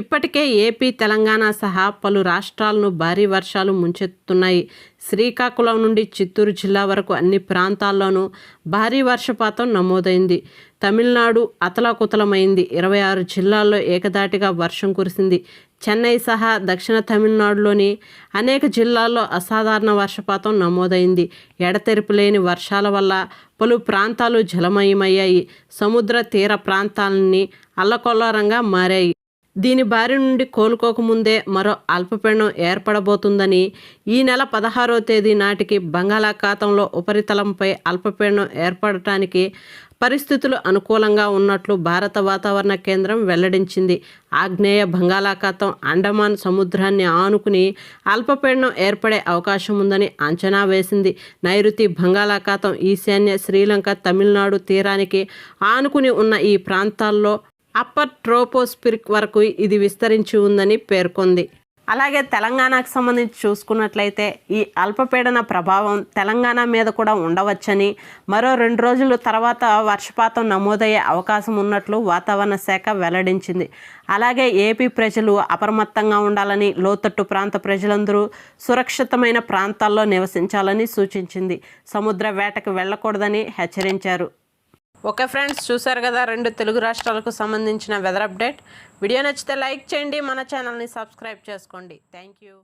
ఇప్పటికే ఏపీ, తెలంగాణ సహా పలు రాష్ట్రాలను భారీ వర్షాలు ముంచెత్తుతున్నాయి. శ్రీకాకుళం నుండి చిత్తూరు జిల్లా వరకు అన్ని ప్రాంతాల్లోనూ భారీ వర్షపాతం నమోదైంది. తమిళనాడు అతలాకుతలమైంది. 26 జిల్లాల్లో ఏకధాటిగా వర్షం కురిసింది. చెన్నై సహా దక్షిణ తమిళనాడులోని అనేక జిల్లాల్లో అసాధారణ వర్షపాతం నమోదైంది. ఎడతెరిపి లేని వర్షాల వల్ల పలు ప్రాంతాలు జలమయమయ్యాయి. సముద్ర తీర ప్రాంతాలన్నీ అల్లకొల్లారంగా మారాయి. దీని బారి నుండి కోలుకోకముందే మరో అల్పపీడనం ఏర్పడబోతుందని, ఈ నెల 16వ తేదీ నాటికి బంగాళాఖాతంలో ఉపరితలంపై అల్పపీడనం ఏర్పడటానికి పరిస్థితులు అనుకూలంగా ఉన్నట్లు భారత వాతావరణ కేంద్రం వెల్లడించింది. ఆగ్నేయ బంగాళాఖాతం, అండమాన్ సముద్రాన్ని ఆనుకుని అల్పపీడనం ఏర్పడే అవకాశం ఉందని అంచనా వేసింది. నైరుతి బంగాళాఖాతం ఈశాన్య శ్రీలంక, తమిళనాడు తీరానికి ఆనుకుని ఉన్న ఈ ప్రాంతాల్లో అప్పర్ ట్రోపోస్ఫిరిక్ వరకు ఇది విస్తరించి ఉందని పేర్కొంది. అలాగే తెలంగాణకు సంబంధించి చూసుకున్నట్లయితే ఈ అల్పపీడన ప్రభావం తెలంగాణ మీద కూడా ఉండవచ్చని, మరో 2 రోజుల తర్వాత వర్షపాతం నమోదయ్యే అవకాశం ఉన్నట్లు వాతావరణ శాఖ వెల్లడించింది. అలాగే ఏపీ ప్రజలు అప్రమత్తంగా ఉండాలని, లోతట్టు ప్రాంత ప్రజలందరూ సురక్షితమైన ప్రాంతాల్లో నివసించాలని సూచించింది. సముద్ర వేటకు వెళ్ళకూడదని హెచ్చరించారు. ఓకే ఫ్రెండ్స్, చూసారు కదా 2 తెలుగు రాష్ట్రాలకు సంబంధించిన వెదర్ అప్డేట్. వీడియో నచ్చితే లైక్ చేయండి, మన ఛానల్ని సబ్స్క్రైబ్ చేసుకోండి. Thank you.